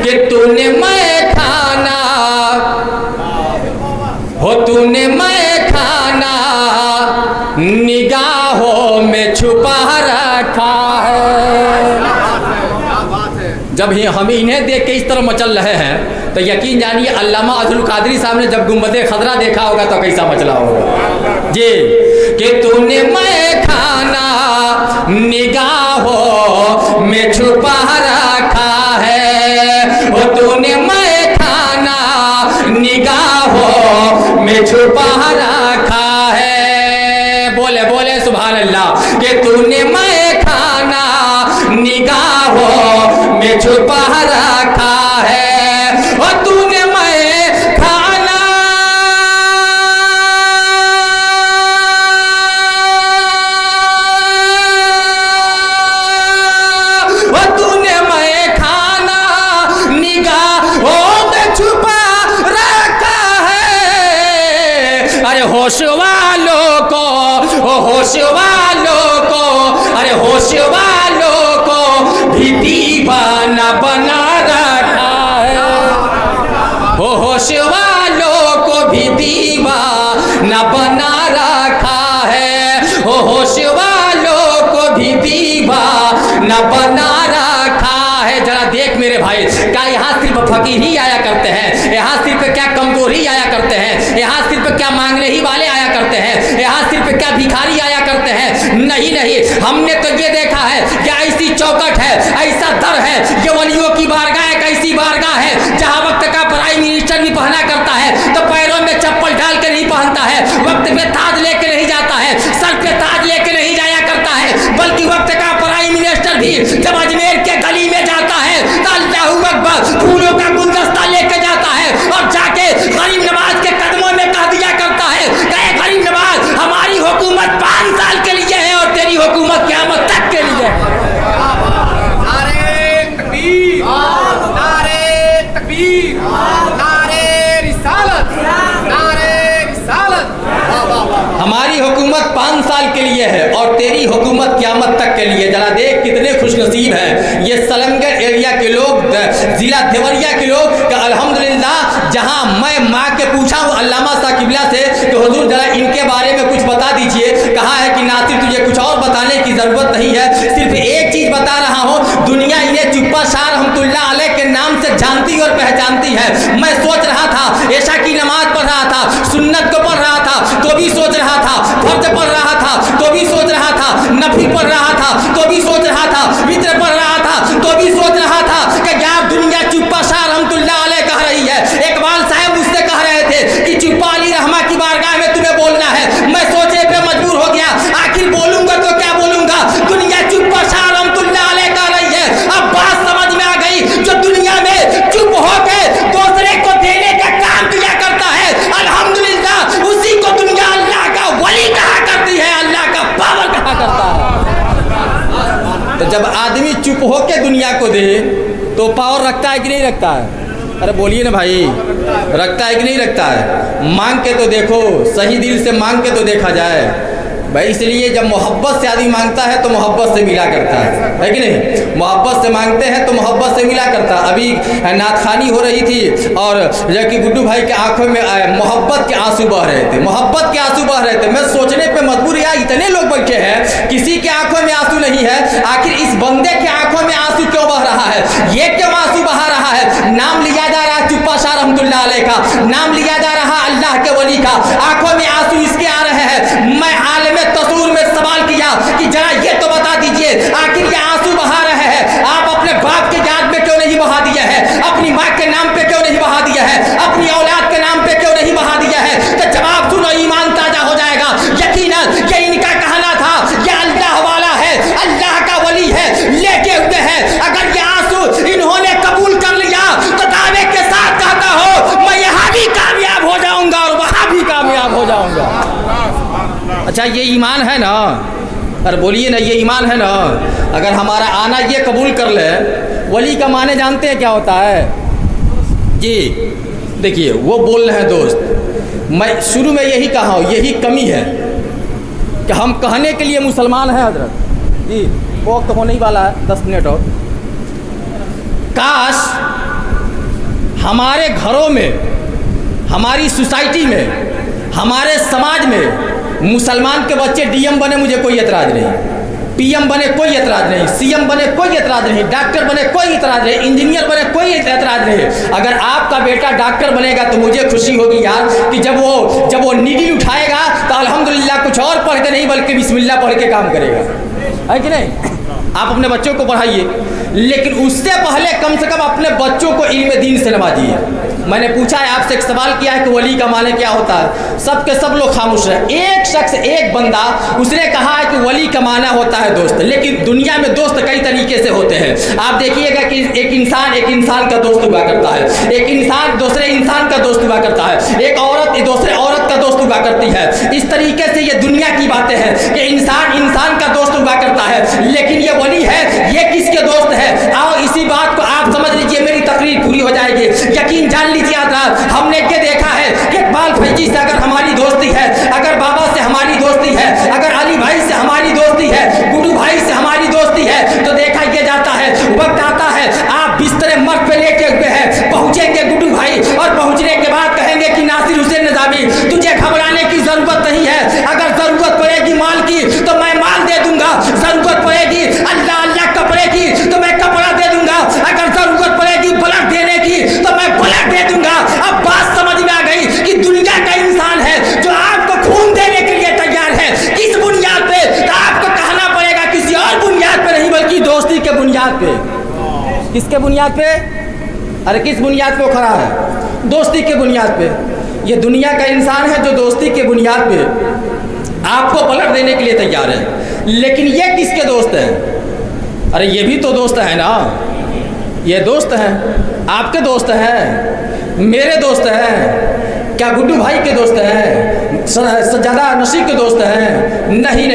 कि तूने मैं खाना हो, तूने मैं खाना निगाहों में छुपा रखा है। जब हम इन्हें देख के इस तरह मचल रहे हैं तो यकीन जानिए अल्लामा अब्दुल कादरी साहब ने जब गुंबदे खजरा देखा होगा तो कैसा मचला होगा जी। कि तूने मैं खाना निगाहों में छुपा रखा है, वो तूने मैं खाना निगाहों में छुपा रखा है। बोले बोले सुभान अल्लाह। कि तूने मैं खाना निगाहों में छुपा रखा है, और तूने मैं खाना होश वालों को, होश वालों को, अरे होश वालों को भी दीवाना बना रखा है। होश वालों को भी दीवाना बना रखा है। होश वालों को भी दीवाना बना रखा है। जरा देख मेरे भाई, क्या यहाँ सिर्फ फकीर ही आया करते हैं? यहाँ सिर्फ क्या कमजोर ही आया करते हैं? यहाँ सिर्फ क्या मांगने ही वाले आया करते हैं? यहाँ सिर्फ क्या भिखारी आया करते हैं? नहीं नहीं, हमने तो ये देखा है कि ऐसी चौकट है, ऐसा दर है, ये वलियों की बारगाह एक ऐसी बारगाह है जहाँ वक्त का प्राइम मिनिस्टर भी पहना करता है तो पैरों में चप्पल डाल के नहीं पहनता है, वक्त पे ताज लेके नहीं जाता है, सर पे ताज लेके नहीं जाया करता है, बल्कि वक्त का प्राइम मिनिस्टर भी जब अजमेर के गली में जाता है तो अल्लाहू अकबर फूलों का गुलदस्ता लेके जाता है और जाके गरीब नवाज के कदमों में कह दिया करता है कि गरीब नवाज, हमारी हुकूमत 5 साल के लिए है और तेरी हुकूमत क़यामत तक के लिए है। नारे तकबीर, नारे तकबीर, नारे रिसालत, नारे रिसालत। हमारी हुकूमत 5 साल के लिए है और तेरी हुकूमत क़यामत तक के लिए। जरा देख कितने खुशनसीब हैं ये सलमगढ़ एरिया के लोग, ज़िला देवरिया के लोग कि अल्हम्दुलिल्लाह, जहां मैं माँ के पूछा हूँ अल्लामा साकिबला से कि हुजूर जरा इनके बारे में कुछ बता दीजिए, कहा है कि नासिर तुझे कुछ और बताने की ज़रूरत नहीं है, सिर्फ एक चीज़ बता रहा हूँ, दुनिया इन्हें जुब्बा शाह रहमतुल्लाह अलैह के नाम से जानती और पहचानती है। मैं सोच रहा था ऐशा की नमाज पढ़ रहा था, सुन्नत को पढ़ रहा था तो भी सोच रहा था, फर्ज पढ़ रहा था तो भी सोच रहा था, नफिल पढ़ रहा था तो भी सोच रहा था, वित्र पढ़ रहा था तो भी सोच रहा था कि यार दुनिया चुप्पा शाह रहमतुल्लाह अलैह कह रही है। इकबाल साहब मुझसे कह रहे थे कि चुप्पा अली रहमा की बारगाह में तुम्हें बोलना है। मैं सोचे पे मजबूर हो गया, आखिर बोलूंगा तो क्या बोलूंगा, दुनिया चुप्पा शाह रहमतुल्लाह अलैह कह रही है। अब बात समझ में आ गई, जो दुनिया में चुप होकर दूसरे को देने का काम किया करता है, अल्हम्दुलिल्लाह उसी को दुनिया अल्लाह का वली कहा करती है, अल्लाह का पावर कहा करता है। तो जब आदमी चुप होकर दुनिया को दे तो पावर रखता है कि नहीं रखता है? अरे बोलिए ना भाई, रखता है कि नहीं रखता है? मांग के तो देखो, सही दिल से मांग के तो देखा जाए भाई। इसलिए जब मोहब्बत से आदमी मांगता है तो मोहब्बत से मिला करता है कि नहीं? मोहब्बत से मांगते हैं तो मोहब्बत से मिला करता है। अभी नातखानी हो रही थी और जबकि गुड्डू भाई के आंखों में मोहब्बत के आंसू बह रहे थे, मोहब्बत के आंसू बह रहे थे। मैं सोचने पे मजबूर, यार इतने लोग बैठे हैं, किसी के आंखों में आंसू नहीं है, आखिर इस बंदे के आंखों में आंसू क्यों बह रहा है? ये क्यों आंसू बहा रहा है? नाम लिया जा रहा है चुप्पा शाह रहमतुल्लाह अलैह का, नाम लिया जा रहा है अल्लाह के वली का, आंखों में आंसू इसके आ रहे हैं। मैं आलम तसूर में सवाल किया कि जरा ये तो बता दीजिए, आखिर ये आंसू बहा रहे हैं, आप अपने बाप के याद में क्यों नहीं बहा दिया है? अपनी माँ के नाम पे क्यों नहीं बहा दिया है? अपनी औलाद के नाम पे क्यों नहीं बहा दिया है? तो जवाब सुनो, ईमान ताजा हो जाएगा। यकीनन ये इनका कहना था, ये अल्लाह वाला है, अल्लाह का वली है, लेके हुए हैं। अगर ये आंसू इन्होंने कबूल कर लिया तो दावे के साथ कहता हो मैं यहाँ भी कामयाब हो जाऊंगा और वहाँ भी कामयाब हो जाऊंगा। अच्छा ये ईमान है ना? अरे बोलिए ना, ये ईमान है ना? अगर हमारा आना ये कबूल कर ले, वली का माने जानते हैं क्या होता है जी? देखिए वो बोल रहे हैं दोस्त, मैं शुरू में यही कहा हूँ, यही कमी है कि हम कहने के लिए मुसलमान हैं हजरत जी। वक्त होने ही वाला है, 10 मिनट और। काश हमारे घरों में, हमारी सोसाइटी में, हमारे समाज में मुसलमान के बच्चे डीएम बने मुझे कोई एतराज़ नहीं, पीएम बने कोई एतराज़ नहीं, सीएम बने कोई एतराज़ नहीं, डॉक्टर बने कोई एतराज़ नहीं, इंजीनियर बने कोई एतराज़ नहीं। अगर आपका बेटा डॉक्टर बनेगा तो मुझे खुशी होगी यार कि जब वो नीडल उठाएगा तो अल्हम्दुलिल्लाह कुछ और पढ़ के नहीं बल्कि बिस्मिल्लाह पढ़ के काम करेगा, है कि नहीं? आप अपने बच्चों को पढ़ाइए, लेकिन उससे पहले कम से कम अपने बच्चों को इल्म दीन से नवाजिए। मैंने पूछा है आपसे, एक सवाल किया है कि वली का माने क्या होता है, सबके सब लोग खामोश हैं। एक शख्स, एक बंदा, उसने कहा है कि वली का माना होता है दोस्त। लेकिन दुनिया में दोस्त कई तरीके से होते हैं। आप देखिएगा कि एक इंसान का दोस्त हुआ करता है, एक इंसान दूसरे इंसान का दोस्त हुआ करता है, एक औरत दूसरे औरत का दोस्त हुआ करती है। इस तरीके से ये दुनिया की बातें हैं कि इंसान का दोस्त हुआ करता है, लेकिन ये वली है, ये किसके दोस्त है? आओ इसी बात को आप समझ लीजिए, मेरी तकरीर पूरी हो जाएगी। यकीन जान लीजिए हमने ये देखा है कि इकबाल फैजी से अगर हमारी दोस्ती है, अगर बाबा से हमारी दोस्ती है, अगर अली भाई से हमारी दोस्ती है, गुड्डू भाई से हमारी दोस्ती है, तो देखा यह जाता है, वक्त आता है आप बिस्तरे मर्द पे लेके हुए हैं, पहुंचेंगे गुड्डू भाई और पहुंचने के बाद कहेंगे कि नासिर हुसैन निजामी तुझे घबराने की जरूरत नहीं है, अगर जरूरत पड़ेगी माल की तो मैं माल दे दूंगा, जरूरत पड़ेगी अल्लाह कपड़े की तो मैं कपड़ा दे दूंगा, अगर जरूरत पड़ेगी ब्लड देने की तो मैं ब्लड दे दूंगा। अब बात समझ में आ गई कि दुनिया का इंसान है जो आपको खून देने के लिए तैयार है। किस बुनियाद पे? तो आपको कहना पड़ेगा किसी और बुनियाद पे नहीं बल्कि दोस्ती के बुनियाद पे। किसके बुनियाद पे? अरे किस बुनियाद पे खड़ा है? दोस्ती के बुनियाद पे। ये दुनिया का इंसान है जो दोस्ती के बुनियाद पे आपको ब्लड देने के लिए तैयार है। लेकिन ये किसके दोस्त हैं? अरे ये भी तो दोस्त है ना, ये दोस्त हैं, आपके दोस्त हैं, मेरे दोस्त हैं, क्या गुड्डू भाई के दोस्त हैं, सज्जादा नशीब के दोस्त हैं? नहीं,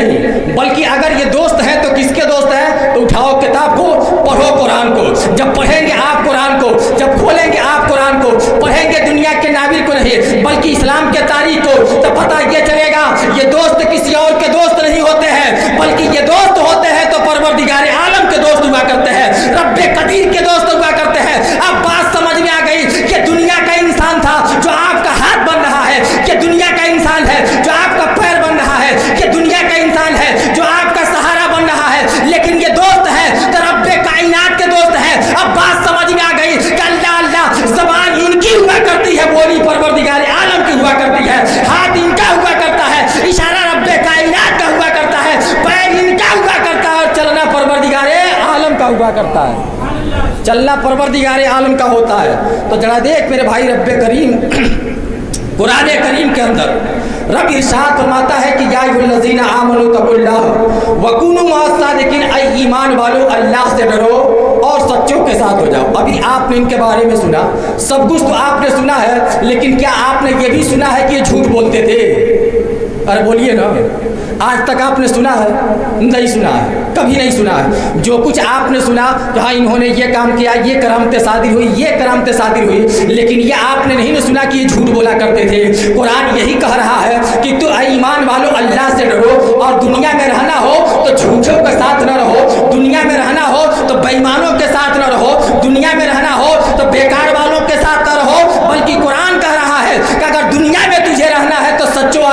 बल्कि अगर ये दोस्त हैं तो किसके दोस्त हैं? तो उठाओ किताब को, पढ़ो कुरान को। जब पढ़ेंगे आप कुरान को, जब खोलेंगे आप कुरान को, पढ़ेंगे दुनिया के नाविल को नहीं बल्कि इस्लाम के तारीख को, तो पता ये चलेगा ये दोस्त किसी और के दोस्त नहीं होते हैं, बल्कि ये दोस्त होते हैं तो परवरदिगार आलम के दोस्त हुआ करते हैं, रब्बे कदीर के दोस्त हुआ करते हैं। अब बात समझ में आ गई कि दुनिया का इंसान था जो आपका हाथ बन रहा है, कि दुनिया का इंसान है जो आपका पैर बन रहा है, कि दुनिया का इंसान है जो आपका सहारा बन रहा है, लेकिन ये दोस्त है तो रब्बे कायनात के दोस्त है। अब बात समझ में आ गई कि अल्लाह ज़बान इनकी हुआ करती है, बोली परवरदिगार आलम की हुआ करती है, हाथ इनका हुआ करता है, इशारा रब्बे कायनात का हुआ करता है, पैर इनका हुआ करता है और चलना परवरदिगार आलम का हुआ करता है, चलना परवरदिगार आलम का होता है। तो जरा देख मेरे भाई, रब्बे करीम कुरान करीम के अंदर रब इरशाद फरमाता है कि या अय्युहल्लज़ीना आमनू तक़ुल्लाह व कूनू मअस-सादिक़ीन, ऐ ईमान वालों अल्लाह से डरो और सच्चों के साथ हो जाओ। अभी आपने इनके बारे में सुना, सब कुछ तो आपने सुना है, लेकिन क्या आपने ये भी सुना है कि ये झूठ बोलते थे? अरे बोलिए ना, आज तक आपने सुना है? नहीं सुना है, कभी नहीं सुना है। जो कुछ आपने सुना कि हाँ इन्होंने ये काम किया, ये करामतें सादिर हुई, ये करामतें सादिर हुई, लेकिन ये आपने नहीं सुना कि ये झूठ बोला करते थे। कुरान यही कह रहा है कि तो ईमान वालों अल्लाह से डरो, और दुनिया में रहना हो तो झूठों के साथ न रहो, दुनिया में रहना हो तो बेईमानों के साथ न रहो, दुनिया में रहना हो तो बेकार वालों के साथ न रहो, बल्कि कुरान कह रहा है कि अगर दुनिया में तुझे रहना है तो सच्चों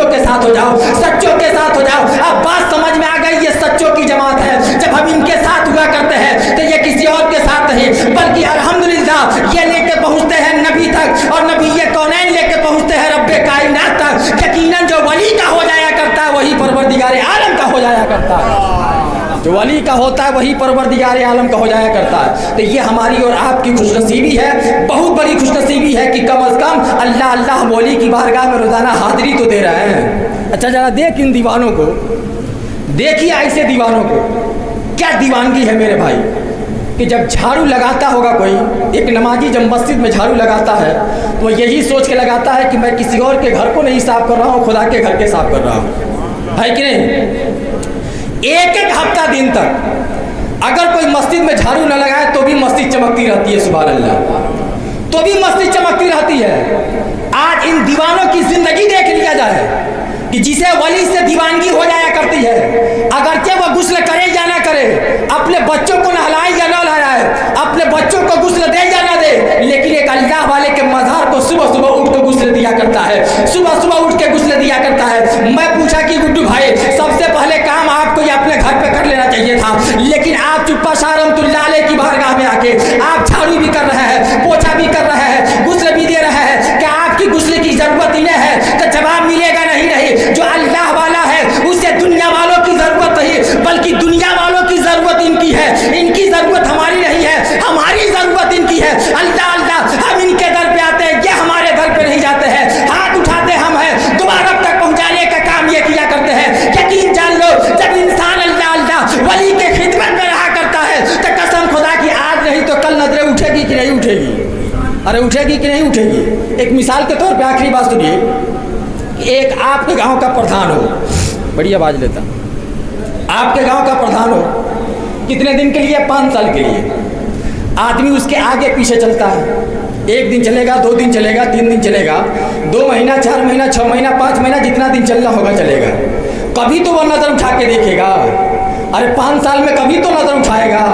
के साथ हो जाओ, सच्चों के साथ हो जाओ। अब बात समझ में आ गई, ये सच्चों की जमात है। जब हम इनके साथ हुआ करते हैं तो ये किसी और के साथ नहीं, बल्कि अल्हम्दुलिल्लाह ये लेके पहुंचते हैं नबी तक, और नबी ये कौनैन लेके पहुंचते हैं रब्बे कायनात तक। यकीनन जो वली का हो जाया करता है वही परवरदिगार आलम का हो जाया करता है, जो वली का होता है वही परवरदिगार आलम का हो जाया करता है। तो ये हमारी और आपकी खुशनसीबी है, बहुत बड़ी खुशनसीबी है कि कम अज़ कम अल्लाह वली की बारगाह में रोज़ाना हाज़िरी तो दे रहे हैं। अच्छा जरा देख इन दीवानों को, देखिए ऐसे दीवानों को, क्या दीवानगी है मेरे भाई, कि जब झाड़ू लगाता होगा कोई, एक नमाजी जब मस्जिद में झाड़ू लगाता है तो यही सोच के लगाता है कि मैं किसी और के घर को नहीं साफ़ कर रहा हूँ, खुदा के घर के साफ़ कर रहा हूँ, है कि नहीं? एक हफ्ता दिन तक अगर कोई मस्जिद में झाड़ू न लगाए तो भी मस्जिद चमकती रहती है, सुभान अल्लाह, तो भी मस्जिद चमकती रहती है। आज इन दीवानों की जिंदगी देख लिया जाए कि जिसे वली से दीवानगी हो जाया करती है, अगरचे वो गुस्ल करे या ना करे, अपने बच्चों को नहलाए या ना नहलाए, अपने बच्चों को गुस्ल दे या ना दे, लेकिन एक अल्लाह उठेगी? अरे उठेगी कि नहीं उठेगी? एक मिसाल के तौर पे आखिरी बात सुनिए। एक आपके गांव का प्रधान हो, बड़ी आवाज़ लेता, आपके गांव का प्रधान हो, कितने दिन के लिए? 5 साल के लिए। आदमी उसके आगे पीछे चलता है, 1 दिन चलेगा, 2 दिन चलेगा, 3 दिन चलेगा, 2 महीना, 4 महीना, 6 महीना, 5 महीना, जितना दिन चलना होगा चलेगा। कभी तो वो नज़र उठा के देखेगा। अरे 5 साल में कभी तो नज़र उठाएगा।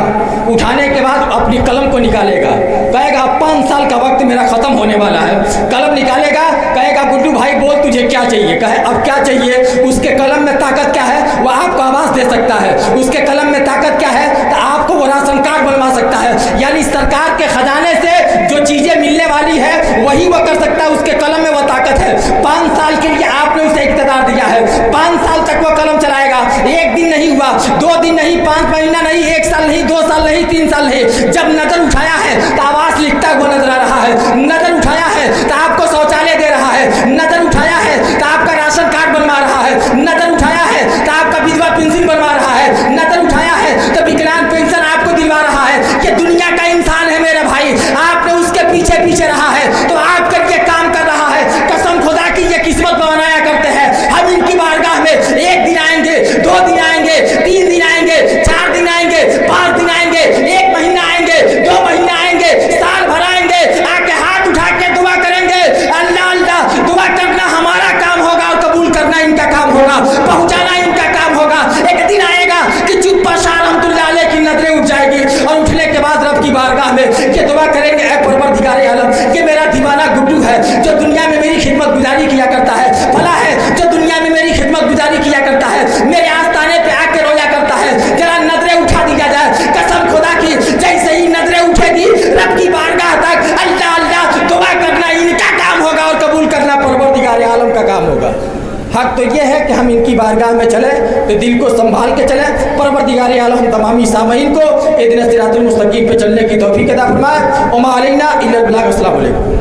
उठाने के बाद अपनी कलम को निकालेगा, कहेगा 5 साल का वक्त मेरा ख़त्म होने वाला है। कलम निकालेगा, कहेगा गुड्डू भाई बोल तुझे क्या चाहिए? कहे अब क्या चाहिए? उसके कलम में ताकत क्या है? वो आपको आवाज़ दे सकता है। उसके कलम में ताकत क्या है? तो आपको वो राशन कार्ड बनवा सकता है। यानी सरकार के खजाने से जो चीज़ें मिलने वाली है वही वो कर सकता है, उसके कलम में वो ताकत है। 5 साल के लिए आपने उसे इख्तियार दिया है, 5 साल तक वो कलम चलाएगा। 1 दिन नहीं हुआ, 2 दिन नहीं, 5 महीना नहीं, 1 साल नहीं, 2 साल नहीं, 3 साल नहीं, जब नजर उठाया है तो आवाज लिखता हुआ नजर आ रहा है। नजर उठाया है तो आपको शौचालय दे रहा है। नजर उठाया है तो आपका राशन कार्ड बनवा रहा है। नजर उठाया है तो आपका विधवा पेंशन बनवा रहा है। नजर उठाया है तो विकलांग पेंशन आपको दिलवा रहा है। ये दुनिया का इंसान है मेरे भाई, आपने उसके पीछे पीछे रहा है तो आपका ये काम कर रहा है। कसम खुदा की ये किस्मत बनाया करते हैं। हम इनकी बारगाह में 1 दिन आएंगे, 2 दिन आएंगे, 3 दिन आएंगे, 4 दिन आएंगे, 5 दिन आएंगे, 1 महीना आएंगे, 2 महीने आएंगे, साल भर आएंगे, आके हाथ उठा के दुआ करेंगे। अल्लाह अल्लाह दुआ करना हमारा काम होगा और कबूल करना इनका काम होगा, पहुंचाना इनका काम होगा। एक दिन आएगा कि चुप पाशा रहमतुल्लाह अलैह की नजरें उठ जाएगी और उठने के बाद रब की बारगाह में ये दुआ करेंगे, ऐ परवरदिगारे आलम, ये मेरा दीवाना गुड्डू है जो दुनिया में मेरी खिदमत गुजारी किया करता है, फला है जो दुनिया में मेरी खिदमत गुजारी किया करता है, मेरे आस्थाने पे आके रोया करता है, जरा नजरें उठा दी जाए। कसम खुदा की जैसे ही नजरें उठेगी रब की बारगाह तक अल्लाह अल्लाह दुआ करना इनका काम होगा और कबूल करना परवरदिगारे आलम का काम होगा। हक तो ये है कि हम इनकी बारगाह में चले तो दिल को संभाल के चले। परवरदिगारे आलम तमामी सामईन को इदने सिरातुल मुस्तकीम पे चलने की तौफीक अता फरमाए। वमा अलैना इल्लल बलाग। अस्सलामु अलैकुम।